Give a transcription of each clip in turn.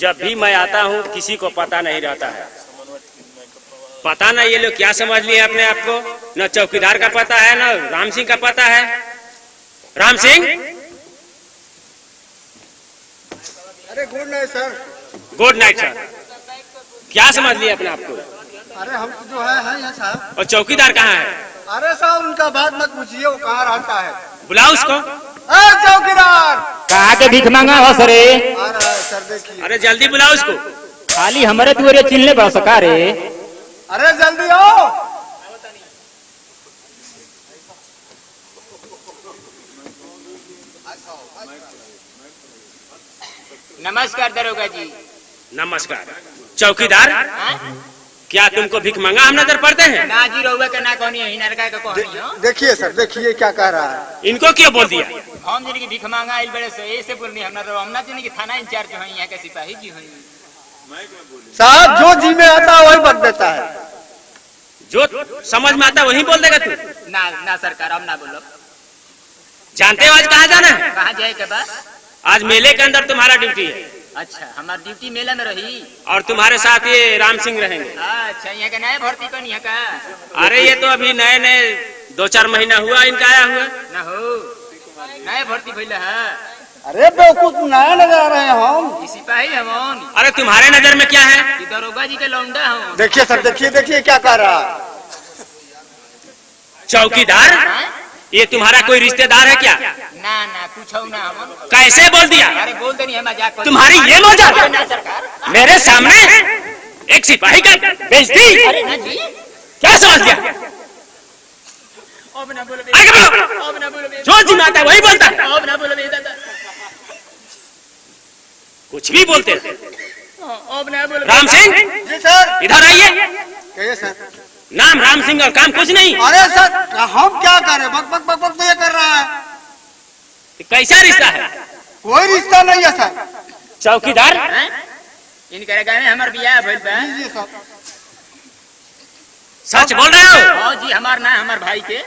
जब भी मैं आता हूँ किसी को पता नहीं रहता है। पता नहीं ये लोग क्या समझ लिए अपने आप को, न चौकीदार का पता है न राम सिंह का पता है। राम सिंह, अरे good night sir. Good night sir. क्या समझ लिए अपने आप को? अरे हम जो है साहब। और चौकीदार कहाँ है? अरे साहब उनका बात मत पूछिए, वो कहाँ रहता है। बुलाओ उसको। चौकीदार कहाँ के भीख मांगा हो सरे? आ रहा है सर, देखिए। अरे जल्दी बुलाओ उसको। खाली हमारे दुआरे चिल्ले पड़ सका रे। अरे जल्दी आओ। नमस्कार दरोगा जी। नमस्कार। चौकीदार, क्या तुमको भीख मांगा हम नजर पड़ते हैं? ना जी रहुआ का ना कौन है, नरका का कौन है? देखिए सर, देखिए क्या कह रहा है। इनको क्यों बोल दिया? हम जिनकी भीख मांगा इल बड़े से ऐसे बोलनी हमना जिनकी थाना इंचार्ज हैं, यहाँ के सिपाही जी हैं। साहब जो जी में आता है वही बक देता है। जो समझ में आता वही बोल देगा तू? ना सरकार, अब ना बोलो। जानते हो आज कहाँ जाना है? कहाँ जाए के बाद? आज मेले के अंदर तुम्हारा ड्यूटी है। अच्छा, हमारी ड्यूटी मेला में रही। और तुम्हारे साथ ये राम सिंह रहेंगे। अच्छा, यहाँ का नया भर्ती कौन यहाँ का? अरे ये तो अभी नए नए 2-4 महीना हुआ इनका आया हुआ। ना हो, नया भर्ती भइला है। अरे बेवकूफ, नया नजर आ रहे हैं हम। सिपाही हम। अरे तुम्हारे नजर में क्या है? दरोगा जी का लौंडा हूँ। देखिए सर, देखिए क्या कह रहा है। चौकीदार, ये तुम्हारा कोई रिश्तेदार है क्या? ना कुछ हो ना हम। कैसे बोल दिया? अरे बोल दे नहीं, हम मजाक। तुम्हारी ये मजाक? ना सरकार, मेरे सामने एक सिपाही का बेइज्जती? अरे ना जी, क्या समझ लिया? अब ना बोलो, आगे बोलो। अब ना बोलो, जो जिम्माता है वही बोलता है। अब ना बोलो दादा, कुछ भी बोलते हैं। अब ना बोलो। राम सिंह, जी सर। इधर आइए। कहिए सर। नाम राम सिंह और काम कुछ नहीं। अरे सर हम क्या करें, बक तो ये कर रहा है। कैसा रिश्ता है? कोई रिश्ता नहीं है सर। चौकीदार, इनके गाँव में हमार बियाह भइल बा। जी सर। सच बोल रहे हो? हाँ जी, हमार ना हमार भाई के।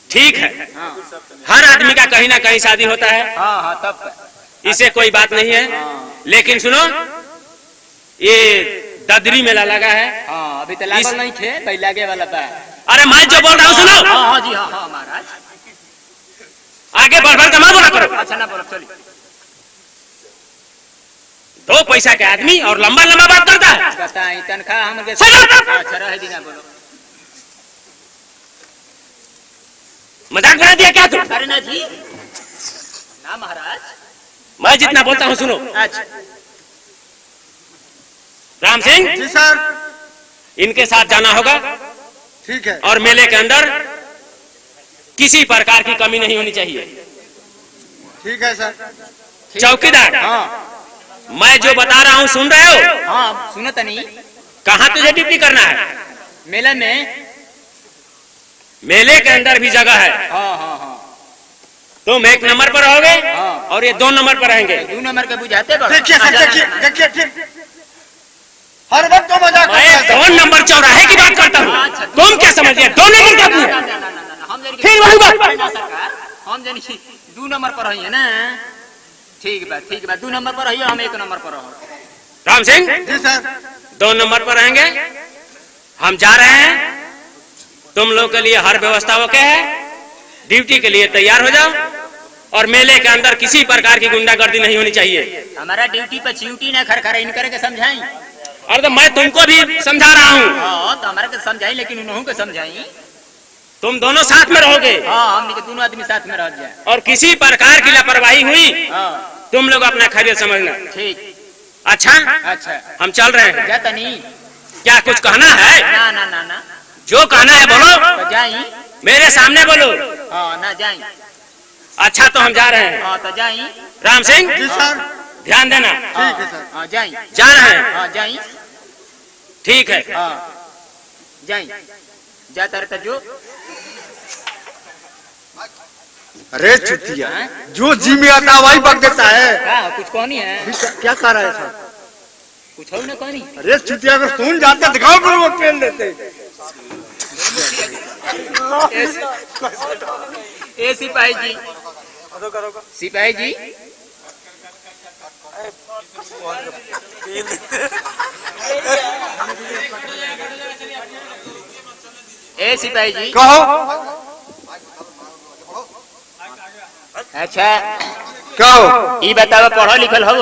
ठीक है, हर आदमी का कहीं ना कहीं शादी होता है। हाँ तब इसे कोई बात नहीं है। लेकिन सुनो, ये ददरी मेला लगा है। हाँ, अभी तो लागल नहीं थे, पहले लागे वाला बा। अरे मैं जो बोल रहा हूँ सुनो। हाँ जी, हाँ महाराज। आगे बढ़ कर मत बोला करो। अच्छा ना बोलो, चलिए। 2 पैसा के आदमी और लंबा लंबा बात करता है। बताई तनख्वाह हम। अच्छा रह दी ना बोलो। मजाक बना दिया क्या तुम? अरे ना जी, ना महाराज। मैं जितना बोलता हूँ सुनो। अच्छा राम सिंह, जी सर। इनके साथ जाना होगा। ठीक है। और मेले के अंदर किसी प्रकार की कमी नहीं होनी चाहिए। ठीक है सर। चौकीदार, हाँ मैं जो बता रहा हूँ सुन रहे हो? हाँ, सुनो तो नहीं। कहाँ तुझे ड्यूटी करना है? मेला में। मेले के अंदर भी जगह है। हाँ तुम 1 नंबर पर रहोगे। हाँ। और ये 2 नंबर पर रहेंगे। 2 नंबर के बुझाते बड़ो। देखिए सर, देखिए ठीक। हर वक्त तो मजाक करता मैं है। 2 नंबर चौराहे की बात करता हूँ। तुम क्या समझ लिया? 2 नंबर का पूरा। फिर वही बात। सरकार, हम जानी 2 नंबर पर है ना। ठीक बा 2 नंबर पर रहिए, हम 1 नंबर पर रहो। राम सिंह, जी सर। 2 नंबर पर रहेंगे। हम जा रहे हैं। तुम लोग के लिए हर व्यवस्था ओके है। ड्यूटी के लिए तैयार हो जाओ। और मेले के अंदर किसी प्रकार की गुंडागर्दी नहीं होनी चाहिए। हमारा ड्यूटी पर च्यूटी ना खरखरा इन करके समझाई। और तो मैं तुमको भी समझा रहा हूँ। हाँ तो हमारा के समझाई, लेकिन उन्होंने को समझाई। तुम दोनों साथ में रहोगे। हाँ, हम दोनों आदमी साथ में रह जाए। और किसी प्रकार की लापरवाही हुई हाँ तुम लोग अपना खैरियत समझना। ठीक। अच्छा, हम चल रहे हैं। जाता नहीं। क्या कुछ कहना है? ना जो कहना है बोलो। तो जाई। मेरे सामने बोलो। हाँ ना जाई। अच्छा तो हम जा रहे हैं। हाँ तो जाई। राम सिंह, जी सर। ध्यान देना। ठीक है सर। हाँ जाई। जा रहे हैं। हाँ जाई। ठीक है। हाँ जाई। जाता रहता जो। अरे चुतिया, जो जी में आता वही बक देता है। हाँ, कुछ कहनी है? क्या कह रहा है सर? कुछ हो ना कहनी। अरे चुतिया, अगर सुन जाते दिखाओ फिर वो पेल लेते। ए सिपाही जी, सिपाही जी, ए सिपाही जी कहो। अच्छा कहो। ये बताओ पढ़ो लिखल हो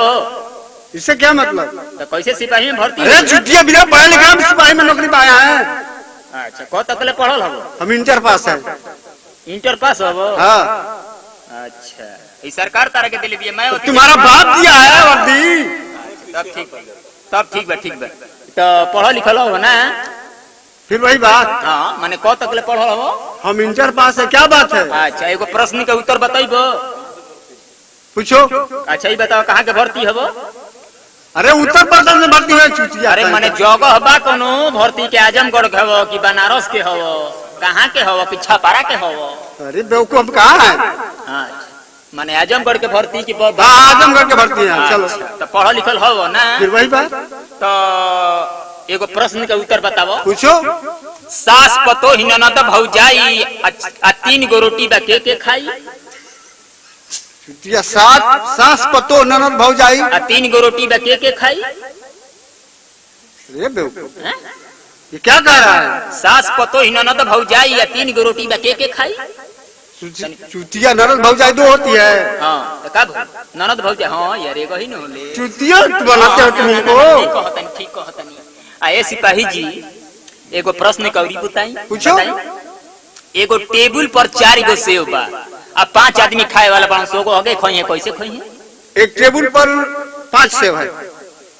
इससे क्या मतलब? तो कैसे सिपाही में भर्ती अरे छुट्टियां बिना पढ़े लिखे हम सिपाही में नौकरी पाया है। अच्छा कौ तक ले पढ़ल हो? हम इंटर पास है। इंटर पास हो? हाँ। अच्छा ये सरकार तारा के दिले दिया मैं तो तुम्हारा बाप दिया है वर्दी। तब ठीक बा ठीक बा। तो पढ़ो लिखल हो ना? फिर वही बात। हाँ माने कौ तक ले पढ़ल हो? हम इंटर पास है, क्या बात है? अच्छा एगो प्रश्न का उत्तर बताइबो। पूछो। अच्छा ये बताओ कहाँ के भर्ती हो? अरे उत्तर प्रदेश में भर्ती हुए छुट्टियां। अरे माने जगह बा कोनो भर्ती के आजमगढ़ के हो कि बनारस के हो? कहाँ के हो कि छपारा के हो? अरे बेवकूफ हम कहाँ है? हाँ माने आजमगढ़ के भर्ती की आजमगढ़ के भर्ती है। चलो तो पढ़ल लिखल हो ना? फिर वही बात। तो एगो प्रश्न का उत्तर बताओ। पूछो। सास पतो ही ननद भौजाई आ 3 गो रोटी बा के खाई? छुट्टियां सास पतो ननद भौजाई आ 3 गो रोटी बा के खाई? अरे बेवकूफ ये क्या कह रहा है? सास पतो ही ननद भौजाई या 3 गो रोटी बा के खाई? चुतिया ननद भौजाई दो होती है। हाँ तो कब ननद भौजाई? हाँ यार एगो ही न होले। चुतिया बनाते हो तुमको। ठीक कहतनी। आ सिपाही जी एगो प्रश्न कौरी बताई। पूछो। एगो टेबल पर 4 गो सेव बा आ 5 आदमी खाए वाला 500 गो आगे खोई है कैसे खोई है? एक टेबल पर 5 सेव है।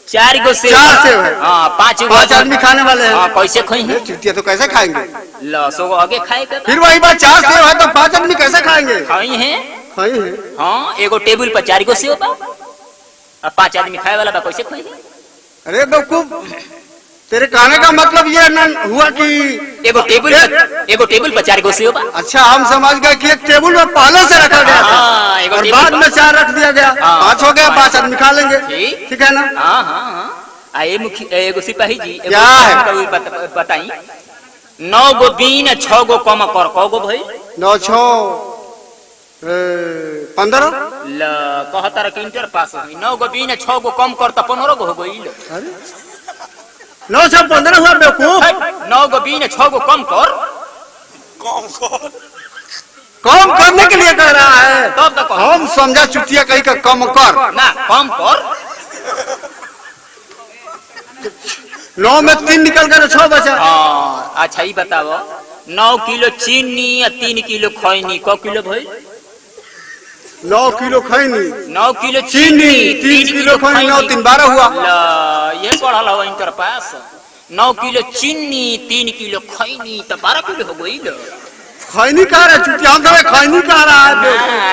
4 गो सेव। 4 सेव है। हाँ 5 आदमी खाने वाले हैं। हाँ कैसे खोई है? चुतिया तो कैसे खाएंगे? लो 100 गो आगे खाए के फिर वही बात 4 सेव है तो 5 आदमी कैसे खाएंगे? खाई है। खाई है। हाँ एगो टेबल पर 4 गो सेव बा आ 5 आदमी खाए वाला बा कैसे खोई है? अरे बेवकूफ तेरे कहने का मतलब ये न हुआ कि एगो टेबल पर 4 गो सेव बा। अच्छा हम समझ गए कि एक टेबल में पहले से रखा गया था और बाद में 4 रख दिया गया। 5 हो गया, 5 आदमी खा लेंगे। ठीक है ना? हाँ हाँ हाँ। एगो सिपाही जी क्या है? बताई 9 गो बीन 6 गो कम कर कौ गो भाई? 9 6 15। ल कहता रहा इंटर पास हुई। 9 गो बीन 6 गो कम कर तो 15 गो हो गई। अरे 9 से 15 हुआ बेवकूफ। 9 गो बीन 6 गो कम कर। कम करने के लिए कह रहा है। तब तक हम समझा चुतिया कहीं का कम कर ना कम कर। 9 में 3 निकल कर 6 बचा। अच्छा ये बताओ 9 किलो चीनी या 3 किलो खैनी क किलो भाई? 9 किलो खैनी 9 किलो चीनी 3 किलो खैनी 9 3 12 हुआ। ये पढ़ल हो इंटर पास। 9 किलो चीनी 3 किलो खैनी तो 12 किलो हो गई। खैनी कह रहा है चुतिया, हम तो खैनी कह रहा है।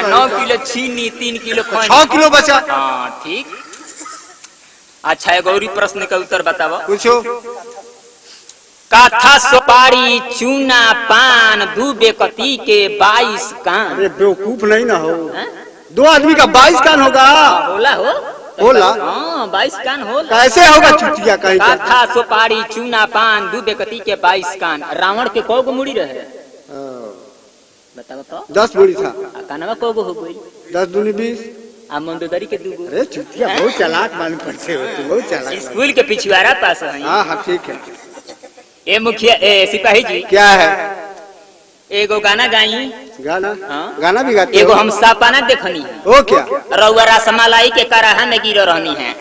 9 किलो चीनी 3 किलो खैनी 6 किलो बचा। हाँ ठीक। अच्छा एक और प्रश्न का उत्तर बताओ। पूछो। काथा सुपारी चूना पान 2 बेकती के 22 कान। अरे बेवकूफ नहीं ना हो। 2 आदमी का 22 कान होगा। होला हो होला। हाँ 22 कान होला। कैसे होगा चुतिया कहीं का? काथा सुपारी चूना पान 2 बेकती के 22 कान। रावण के कौ गो मुड़ी रहे? बताओ तो। 10 मुड़ी था। कानवा कौ गो हो गई? 10 दूनी 20। आ मंदोदरी के 2 गो। अरे चुतिया बहुत चालाक मालूम पड़ते हो तुम, बहुत चालाक। स्कूल के पिछवाड़ा पास है। हाँ हाँ ठीक है। ए मुखिया सिपाही जी क्या है? एगो गाना गाई। गाना? हाँ? गाना भी गाते एगो हो? हम सपना देखनी है। ओ क्या? रउआ रसमलाई के कराहा में गिर रहनी है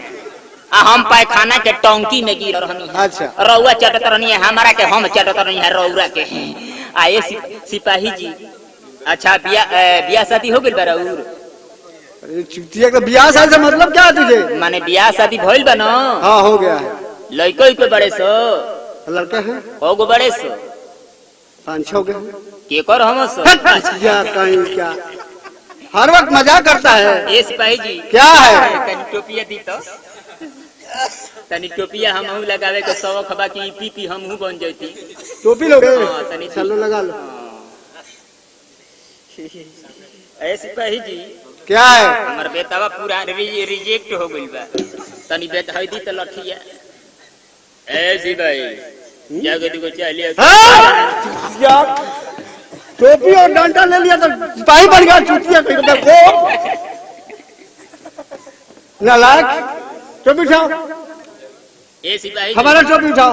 आ हम पायखाना के टंकी में गिर रहनी है। अच्छा। रउआ चटत रहनी है हमारा के हम चटत रहनी है रउरा के। आए सिपाही जी अच्छा बियाह शादी हो गई बा रउर? अरे चुतिया का ब्याह शादी से मतलब क्या है तुझे? माने बियाह शादी भइल बा न? हाँ हो गया है। लड़को के बड़े सो? लड़का है कौ गो बड़े सो? 5-6 गए। के कर हम सो? कहीं क्या हर वक्त मजाक करता है। ए सिपाही जी क्या है? तनी टोपिया दी तो। तनी टोपिया हम लगावे के शौक बा कि पीपी हमहू बन जैती। टोपी लोगे? हाँ, तनी चलो लगा लो। ए सिपाही जी क्या है? हमर बेटावा पूरा रिजेक्ट हो गइल बा। तनी बेटा है दी तो लठिया। ए सिपाही जाके दुगो चलिए। टोपी और डंडा ले लिया तो सिपाही बन गया चुतिया कहीं को। नालायक, टोपी उठाओ, ए सिपाही हमारा टोपी उठाओ।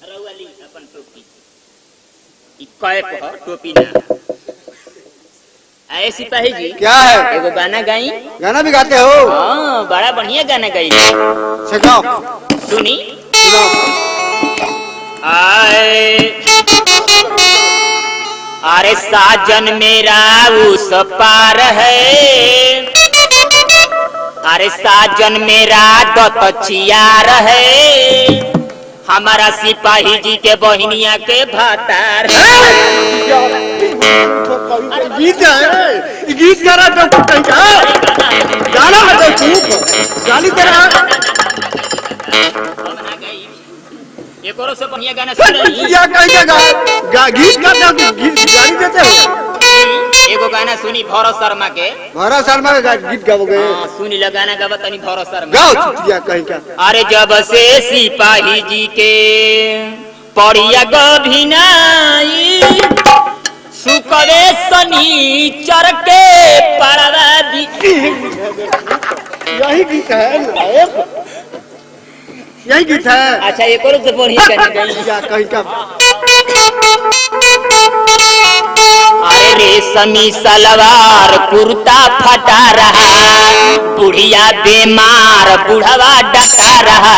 रउआली अपन टोपी ई कैप हो, टोपी ना। आए सिपाही जी, क्या है? एगो गाना गाई। गाना भी गाते हो? हाँ, बड़ा बढ़िया गाना गाई। सिखाओ। सुनी। सुनाओ। आए अरे साजन मेरा उस पार है, अरे साजन मेरा दतचियार है, हमारा सिपाही जी के बहनिया के भातार है। गीत है, गीत गा रहा तो कहीं का गाना है तो चुप गाली दे रहा। एक और से बढ़िया गाना सुन रही क्या कहीं का गीत गाते हो, गीत गाली देते हो? एगो गाना सुनी भरत शर्मा के। भरत शर्मा का गीत गाओगे? हाँ, सुनी ला गाना गावा तनी भरत शर्मा। गाओ चुटिया कहीं का। अरे जब से सिपाही जी के पड़िया गभिनाई, सुकवे शनिचर के पड़वा दी। यही गीत है, यही गीत है। अच्छा एक और से बढ़िया गाना गाई। क्या कहीं का? अरे रेशमी सलवार कुर्ता फटा रहा, बुढ़िया बीमार बुढ़वा डटा रहा।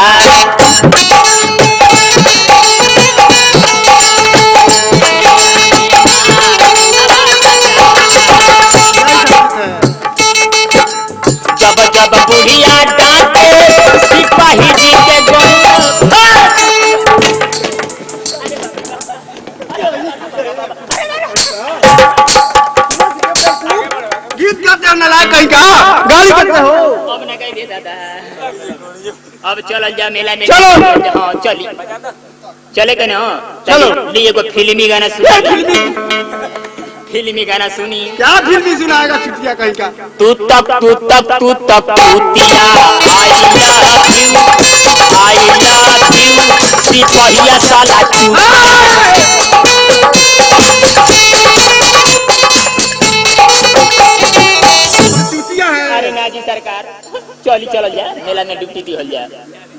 जब जब बुढ़िया डांटे सिपाही जी के गीत गाते हो नालायक कहीं का, गाली करते हो। अब न कही दे दादा, अब चल जा मेला में। चलो। हाँ चली चले के ना। चलो। लिए एगो फिल्मी गाना सुनी। फिल्मी गाना सुनी। क्या फिल्मी सुनाएगा चुटिया कहीं का? तू तक तूतिया आई लव यू सिपहिया साला चुटिया है। अरे नाजी सरकार चली चल जा मेला में ड्यूटी दी हो जा।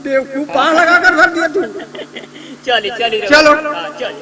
बेवकूफ पार लगा कर भर दिया तू। चली चली चलो। हाँ, चल